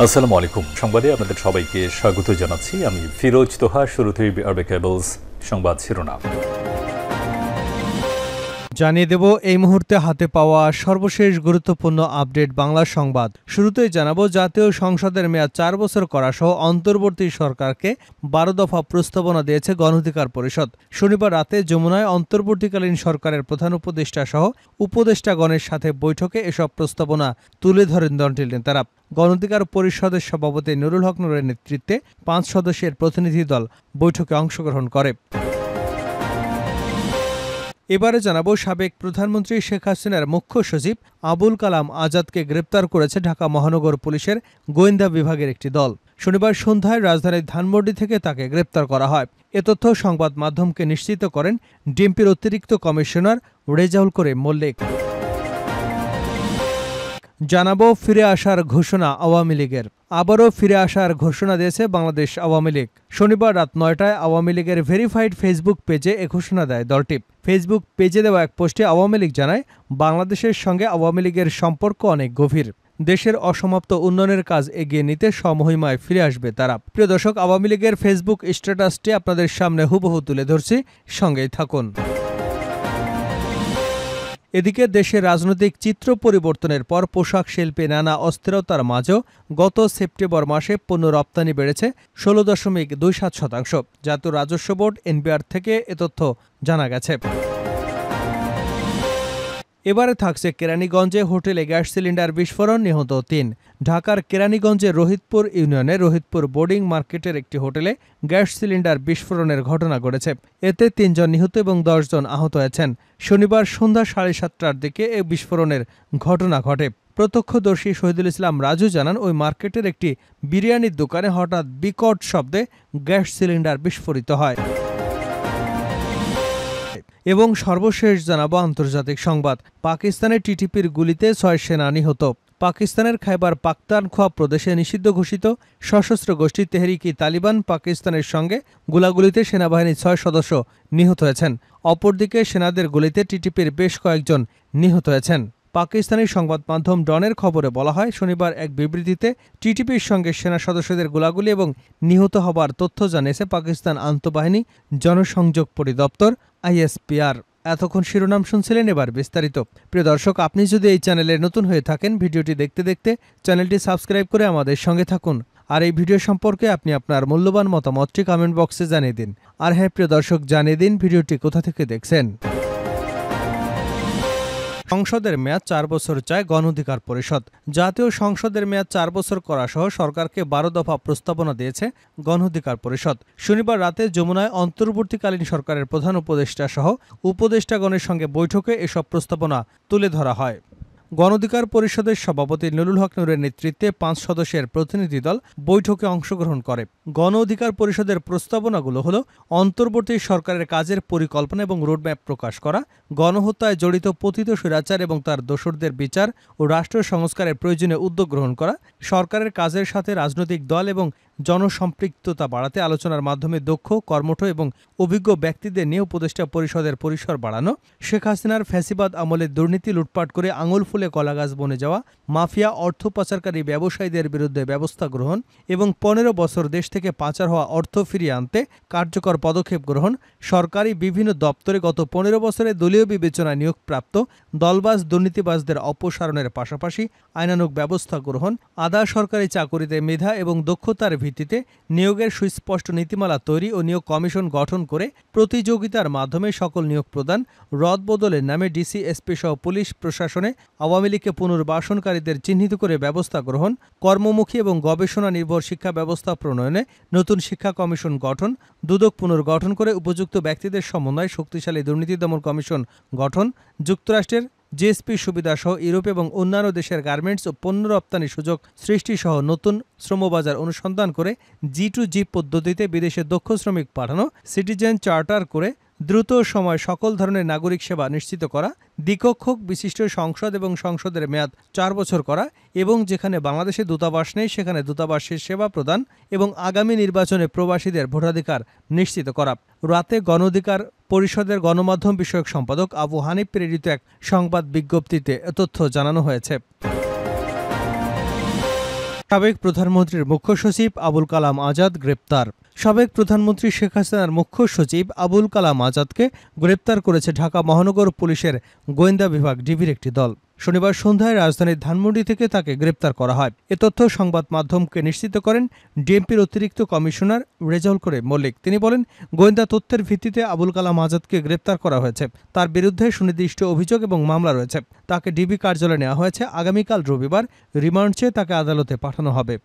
আসসালামু আলাইকুম। সংবাদে আপনাদের সবাইকে স্বাগত জানাচ্ছি। আমি ফিরোজ তোহা। শুরুতেই আরবে কেবলস সংবাদ শিরোনাম জানিয়ে দেব এই মুহূর্তে হাতে পাওয়া সর্বশেষ গুরুত্বপূর্ণ আপডেট বাংলা সংবাদ। শুরুতেই জানাবো, জাতীয় সংসদের মেয়াদ 4 বছর করা সহ অন্তর্বর্তী সরকারকে 12 দফা প্রস্তাবনা দিয়েছে গণ অধিকার পরিষদ। শনিবার রাতে যমুনায় অন্তর্বর্তীকালীন সরকারের প্রধান উপদেষ্টা সহ উপদেষ্টাগণের সাথে বৈঠকে এসব প্রস্তাবনা তুলে ধরেন দলটির নেতারা। গণ অধিকার পরিষদের সভাপতি নুরুল হক নূরের নেতৃত্বে 5 সদস্যের প্রতিনিধি দল বৈঠকে অংশগ্রহণ করে। এবারে জানাবো, সাবেক প্রধানমন্ত্রী শেখ হাসিনার মুখ্য সচিব আবুল কালাম আজাদকে গ্রেপ্তার করেছে ঢাকা মহানগর পুলিশের গোয়েন্দা বিভাগের একটি দল। শনিবার সন্ধ্যায় রাজধানীর ধানমন্ডি থেকে তাকে গ্রেপ্তার করা হয়। এ তথ্য সংবাদ মাধ্যমকে নিশ্চিত করেন ডিএমপির অতিরিক্ত কমিশনার রেজাউল করিম মল্লিক। জানাবো, ফিরে আসার ঘোষণা আওয়ামী লীগের। আবারও ফিরে আসার ঘোষণা দিয়েছে বাংলাদেশ আওয়ামী লীগ। শনিবার রাত 9টায় আওয়ামী লীগের ভেরিফাইড ফেসবুক পেজে এ ঘোষণা দেয় দলটি। ফেসবুক পেজে দেওয়া এক পোস্টে আওয়ামী লীগ জানায়, বাংলাদেশের সঙ্গে আওয়ামী লীগের সম্পর্ক অনেক গভীর। দেশের অসমাপ্ত উন্নয়নের কাজ এগিয়ে নিতে সমহিমায় ফিরে আসবে তারা। প্রিয় দর্শক, আওয়ামী লীগের ফেসবুক স্ট্যাটাসটি আপনাদের সামনে হুবহু তুলে ধরছি, সঙ্গেই থাকুন। এদিকে দেশের রাজনৈতিক চিত্র পরিবর্তনের পর পোশাক শিল্পে নানা অস্থিরতার মাঝেও গত সেপ্টেম্বর মাসে পণ্য রপ্তানি বেড়েছে 16.27%। জাতীয় রাজস্ব বোর্ড এনবিআর থেকে এ তথ্য জানা গেছে। এবারে থাকছে কেরানীগঞ্জে হোটেলে গ্যাস সিলিন্ডার বিস্ফোরণ, নিহত 3। ঢাকার কেরানীগঞ্জের রোহিতপুর ইউনিয়নের রোহিতপুর বোর্ডিং মার্কেটের একটি হোটেলে গ্যাস সিলিন্ডার বিস্ফোরণের ঘটনা ঘটেছে। এতে 3 জন নিহত এবং 10 জন আহত হয়েছেন। শনিবার সন্ধ্যা 7:30টার দিকে এই বিস্ফোরণের ঘটনা ঘটে। প্রত্যক্ষদর্শী শহীদুল ইসলাম রাজু জানান, ওই মার্কেটের একটি বিরিয়ানির দোকানে হঠাৎ বিকট শব্দে গ্যাস সিলিন্ডার বিস্ফোরিত হয়। এবং সর্বশেষ জানাবো আন্তর্জাতিক সংবাদ। পাকিস্তানে টিটিপির গুলিতে 6 সেনা নিহত। পাকিস্তানের খাইবার পাখতুনখোয়া প্রদেশে নিষিদ্ধ ঘোষিত সশস্ত্র গোষ্ঠী তেহরিকি তালিবান পাকিস্তানের সঙ্গে গোলাগুলিতে সেনাবাহিনীর 6 সদস্য নিহত হয়েছেন। অপরদিকে সেনাদের গুলিতে টিটিপির বেশ কয়েকজন নিহত হয়েছেন। পাকিস্তানি সংবাদ মাধ্যম ডনের খবরে বলা হয়, শনিবার এক বিবৃতিতে টিটিপির সঙ্গে সেনা সদস্যদের গোলাগুলি এবং নিহত হবার তথ্য জানিয়েছে পাকিস্তান আন্তঃবাহিনী জনসংযোগ পরিদপ্তর ISPR। এতক্ষণ শিরোনাম শুনছিলেন, এবার বিস্তারিত। প্রিয় দর্শক, আপনি যদি এই চ্যানেলে নতুন হয়ে থাকেন, ভিডিওটি দেখতে দেখতে চ্যানেলটি সাবস্ক্রাইব করে আমাদের সঙ্গে থাকুন। আর এই ভিডিও সম্পর্কে আপনি আপনার মূল্যবান মতামতটি কমেন্ট বক্সে জানিয়ে দিন। আর হ্যাঁ প্রিয় দর্শক, জানিয়ে দিন ভিডিওটি কোথা থেকে দেখছেন। সংসদের মেয়াদ 4 বছর চায় গণ অধিকার পরিষদ। জাতীয় সংসদের মেয়াদ 4 বছর করা সহ সরকারকে 12 দফা প্রস্তাবনা দিয়েছে গণ অধিকার পরিষদ। শনিবার রাতে যমুনায় অন্তর্বর্তীকালীন সরকারের প্রধান উপদেষ্টা সহ উপদেষ্টাগণের সঙ্গে বৈঠকে এসব প্রস্তাবনা তুলে ধরা হয়। গণ অধিকার পরিষদের সভাপতি নুরুল হক নূরের নেতৃত্বে 5 সদস্যের প্রতিনিধি দল বৈঠকে অংশগ্রহণ করে। গণ অধিকার পরিষদের প্রস্তাবনাগুলো হল, অন্তর্বর্তী সরকারের কাজের পরিকল্পনা এবং রোডম্যাপ প্রকাশ করা, গণহত্যায় জড়িত পতিত স্বৈরাচার এবং তার দোসরদের বিচার ও রাষ্ট্র সংস্কারের প্রয়োজনীয় উদ্যোগ গ্রহণ করা, সরকারের কাজের সাথে রাজনৈতিক দল এবং জনসম্পৃক্ততা বাড়াতে আলোচনার মাধ্যমে দক্ষ, কর্মঠ এবং অভিজ্ঞ ব্যক্তিদের নিয়ে উপদেষ্টা পরিষদের পরিসর বাড়ানো, শেখ হাসিনার ফ্যাসিবাদ আমলে দুর্নীতি লুটপাট করে আঙুল ফুলে কলাগাছ বনে যাওয়া মাফিয়া অর্থ পাচারকারী ব্যবসায়ীদের বিরুদ্ধে ব্যবস্থা গ্রহণ এবং 15 বছর দেশ থেকে পাচার হওয়া অর্থ ফিরিয়ে আনতে কার্যকর পদক্ষেপ গ্রহণ, সরকারি বিভিন্ন দপ্তরে গত 15 বছরে দলীয় বিবেচনায় নিয়োগপ্রাপ্ত দলবাজ দুর্নীতিবাজদের অপসারণের পাশাপাশি আইনানুগ ব্যবস্থা গ্রহণ, আধা সরকারি চাকুরিতে মেধা এবং দক্ষতার ভিত্তিতে নিয়োগের সুস্পষ্ট নীতিমালা তৈরি ও নিয়োগ কমিশন গঠন করে প্রতিযোগিতার মাধ্যমে সকল নিয়োগ প্রদান, রদবদলের নামে ডিসি, এসপি সহ পুলিশ প্রশাসনে আওয়ামী লীগকে পুনর্বাসনকারীদের চিহ্নিত করে ব্যবস্থা গ্রহণ, কর্মমুখী এবং গবেষণা নির্ভর শিক্ষা ব্যবস্থা প্রণয়নে নতুন শিক্ষা কমিশন গঠন, দুদক পুনর্গঠন করে উপযুক্ত ব্যক্তিদের সমন্বয়ে শক্তিশালী দুর্নীতি দমন কমিশন গঠন, যুক্তরাষ্ট্রের জিএসপি সুবিধাসহ ইউরোপ এবং অন্যান্য দেশের গার্মেন্টস ও পণ্য রপ্তানি সুযোগ সৃষ্টিসহ নতুন শ্রমবাজার অনুসন্ধান করে G2G পদ্ধতিতে বিদেশে দক্ষ শ্রমিক পাঠানো, সিটিজেন চার্টার করে দ্রুত সময় সকল ধরনের নাগরিক সেবা নিশ্চিত করা, দ্বিকক্ষক বিশিষ্ট সংসদ এবং সংসদের মেয়াদ 4 বছর করা এবং যেখানে বাংলাদেশে দূতাবাস নেই সেখানে দূতাবাসের সেবা প্রদান এবং আগামী নির্বাচনে প্রবাসীদের ভোটাধিকার নিশ্চিত করা। রাতে গণ অধিকার পরিষদের গণমাধ্যম বিষয়ক সম্পাদক আবু হানিফ প্রেরিত এক সংবাদ বিজ্ঞপ্তিতে এ তথ্য জানানো হয়েছে। সাবেক প্রধানমন্ত্রীর মুখ্য সচিব আবুল কালাম আজাদ গ্রেপ্তার। সাবেক প্রধানমন্ত্রী শেখ হাসিনার মুখ্য সচিব আবুল কালাম আজাদকে গ্রেপ্তার করেছে ঢাকা মহানগর পুলিশের গোয়েন্দা বিভাগ ডিবির একটি দল। শনিবার সন্ধ্যায় রাজধানীর ধানমন্ডি থেকে তাকে গ্রেপ্তার করা হয়। এ তথ্য সংবাদ মাধ্যমকে নিশ্চিত করেন ডিএমপির অতিরিক্ত কমিশনার রেজাউল করিম মল্লিক। তিনি বলেন, গোয়েন্দা তথ্যের ভিত্তিতে আবুল কালাম আজাদকে গ্রেপ্তার করা হয়েছে। তার বিরুদ্ধে সুনির্দিষ্ট অভিযোগ এবং মামলা রয়েছে। তাকে ডিবি কার্যালয়ে নেওয়া হয়েছে। আগামীকাল রবিবার রিমান্ড চেয়ে তাকে আদালতে পাঠানো হবে।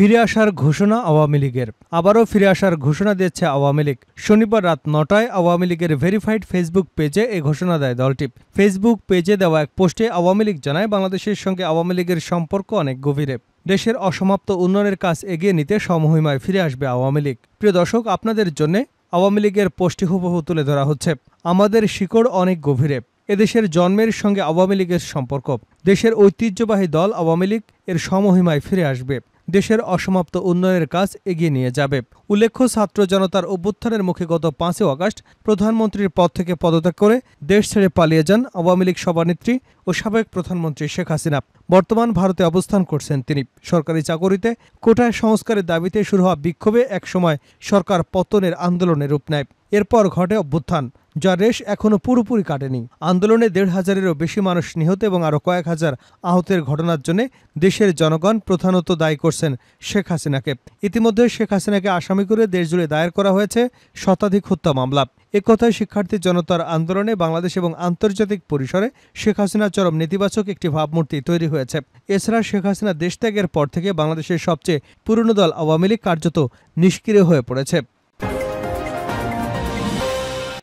ফিরে আসার ঘোষণা আওয়ামী লীগের। আবারও ফিরে আসার ঘোষণা দিয়েছে আওয়ামী লীগ। শনিবার রাত ৯টায় আওয়ামী লীগের ভেরিফাইড ফেসবুক পেজে এই ঘোষণা দেয় দলটি। ফেসবুক পেজে দেওয়া এক পোস্টে আওয়ামী লীগ জানায়, বাংলাদেশের সঙ্গে আওয়ামী লীগের সম্পর্ক অনেক গভীরে। দেশের অসমাপ্ত উন্নয়নের কাজ এগিয়ে নিতে সমহিমায় ফিরে আসবে আওয়ামী লীগ। প্রিয় দর্শক, আপনাদের জন্য আওয়ামী লীগের পোস্টটি হুবহু তুলে ধরা হচ্ছে। আমাদের শিকড় অনেক গভীরে। এদেশের জন্মের সঙ্গে আওয়ামী লীগের সম্পর্ক। দেশের ঐতিহ্যবাহী দল আওয়ামী লীগ এর সমহিমায় ফিরে আসবে। দেশের অসমাপ্ত উন্নয়নের কাজ এগিয়ে নিয়ে যাবে। উল্লেখ্য, ছাত্র জনতার অভ্যুত্থানের মুখে গত ৫ আগস্ট প্রধানমন্ত্রীর পদ থেকে পদত্যাগ করে দেশ ছেড়ে পালিয়ে যান আওয়ামী লীগ সভানেত্রী ও সাবেক প্রধানমন্ত্রী শেখ হাসিনা। বর্তমান ভারতে অবস্থান করছেন তিনি। সরকারি চাকরিতে কোটায় সংস্কারের দাবিতে শুরু হওয়া বিক্ষোভে একসময় সরকার পতনের আন্দোলনের রূপ নেয়। এরপর ঘটে অভ্যুত্থান, যার রেশ এখনও পুরোপুরি কাটেনি। আন্দোলনে ১৫০০-এরও বেশি মানুষ নিহত এবং আরও কয়েক হাজার আহতের ঘটনার জন্য দেশের জনগণ প্রধানত দায়ী করছেন শেখ হাসিনাকে। ইতিমধ্যে শেখ হাসিনাকে আসামি করে দেশজুড়ে দায়ের করা হয়েছে শতাধিক হত্যা মামলা। একথায় শিক্ষার্থী জনতার আন্দোলনে বাংলাদেশ এবং আন্তর্জাতিক পরিসরে শেখ হাসিনার চরম নেতিবাচক একটি ভাবমূর্তি তৈরি হয়েছে। এছাড়া শেখ হাসিনা দেশ ত্যাগের পর থেকে বাংলাদেশের সবচেয়ে পুরনো দল আওয়ামী লীগ কার্যত নিষ্ক্রিয় হয়ে পড়েছে।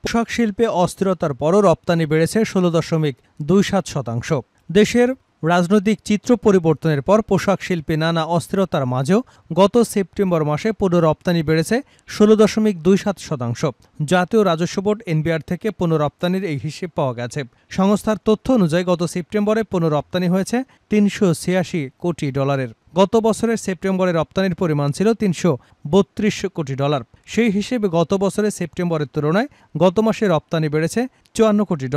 পোশাক শিল্পে অস্থিরতার পরও রপ্তানি বেড়েছে ১৬.27%। দেশের রাজনৈতিক চিত্র পরিবর্তনের পর পোশাক শিল্পে নানা অস্থিরতার মাঝেও গত সেপ্টেম্বর মাসে পণ্য রপ্তানি বেড়েছে ১৬.27%। জাতীয় রাজস্ব বোর্ড এনবিআর থেকে পণ্য রপ্তানির এই হিসেব পাওয়া গেছে। সংস্থার তথ্য অনুযায়ী গত সেপ্টেম্বরে পণ্য রপ্তানি হয়েছে $৩৮৬ কোটি। গত বছরের সেপ্টেম্বরে রপ্তানির পরিমাণ ছিল $৩৩২ কোটি। সেই হিসেবে গত বছরের সেপ্টেম্বরের তুলনায় গত মাসে রপ্তানি বেড়েছে $৫৪ কোটি।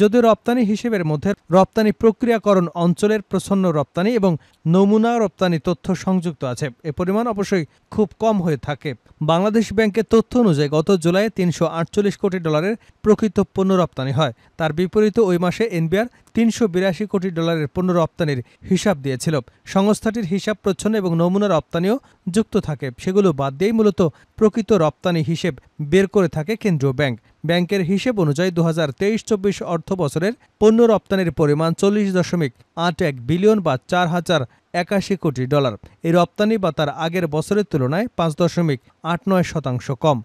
যদিও রপ্তানি হিসেবের মধ্যে রপ্তানি প্রক্রিয়াকরণ অঞ্চলের প্রচ্ছন্ন রপ্তানি এবং নমুনা রপ্তানি তথ্য সংযুক্ত আছে। এ পরিমাণ অবশ্যই খুব কম হয়ে থাকে। বাংলাদেশ ব্যাংকের তথ্য অনুযায়ী গত জুলাইয়ে $৩৪৮ কোটি প্রকৃত পণ্য রপ্তানি হয়। তার বিপরীতে ওই মাসে এনবিআর $৩৮২ কোটি পণ্য রপ্তানির হিসাব দিয়েছিল। সংস্থাটির হিসাব প্রচ্ছন্ন এবং নমুনা রপ্তানিও যুক্ত থাকে। সেগুলো বাদ দিয়েই মূলত প্রকৃত রপ্তানি হিসেব বের করে থাকে কেন্দ্রীয় ব্যাংক। ব্যাংকের হিসেব অনুযায়ী ২০২৩-২৪ অর্থ বছরের পণ্য রপ্তানির পরিমাণ $৪০.৮১ বিলিয়ন বা $৪,০৮১ কোটি। এই রপ্তানি বা তার আগের বছরের তুলনায় ৫.৮৯% কম।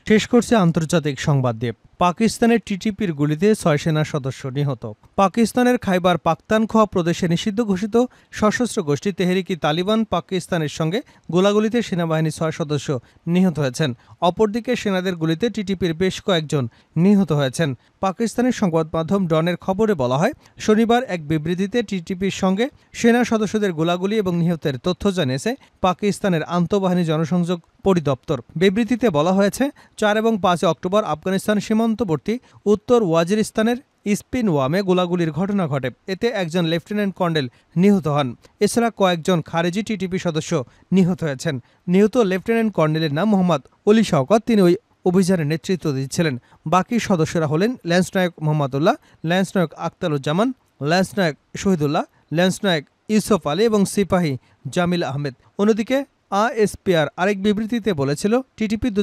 শেষ করছে আন্তর্জাতিক সংবাদ দিয়ে। পাকিস্তানের টিটিপির গুলিতে ৬ সেনা সদস্য নিহত। পাকিস্তানের খাইবার পাখতানখোয়া প্রদেশে নিষিদ্ধ ঘোষিত সশস্ত্র গোষ্ঠী তেহরিকি তালিবান পাকিস্তানের সঙ্গে গোলাগুলিতে সেনাবাহিনীর ৬ সদস্য নিহত হয়েছেন। অপরদিকে সেনাদের গুলিতে টিটিপির বেশ কয়েকজন নিহত হয়েছেন। পাকিস্তানের সংবাদ মাধ্যম ডনের খবরে বলা হয়, শনিবার এক বিবৃতিতে টিটিপির সঙ্গে সেনা সদস্যদের গোলাগুলি এবং নিহতের তথ্য জানিয়েছে পাকিস্তানের আন্তঃবাহিনী জনসংযোগ পরিদপ্তর। বিবৃতিতে বলা হয়েছে, ৪ এবং ৫ অক্টোবর আফগানিস্তান সীমান্তবর্তী উত্তর ওয়াজিরিস্তানের স্পিনওয়ামে গোলাগুলির ঘটনা ঘটে। এতে একজন লেফটেন্যান্ট কর্নেল নিহত হন। এছাড়া কয়েকজন খারেজি টিটিপি সদস্য নিহত হয়েছেন। নিহত লেফটেন্যান্ট কর্নেলের নাম মোহাম্মদ অলি শওকত। তিনি ওই অভিযানের নেতৃত্ব দিচ্ছিলেন। বাকি সদস্যরা হলেন ল্যান্সনায়ক মোহাম্মদুল্লাহ, ল্যান্সনায়ক আখতারুজ্জামান, ল্যান্সনায়ক শহীদুল্লাহ, ল্যান্সনায়ক ইউসুফ আলী এবং সিপাহী জামিল আহমেদ। অন্যদিকে আএসপিআর আরেক বিবৃতিতে বলেছিল, টিটিপির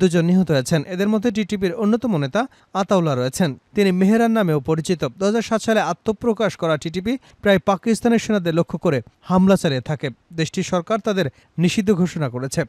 দুজন নিহত হয়েছেন। এদের মধ্যে টিটিপির অন্যতম নেতা আতাউল্লাহ রয়েছেন। তিনি মেহরান নামেও পরিচিত। ২০০৭ সালে আত্মপ্রকাশ করা টিটিপি প্রায় পাকিস্তানের সেনাদের লক্ষ্য করে হামলা চালিয়ে থাকে। দেশটির সরকার তাদের নিষিদ্ধ ঘোষণা করেছে।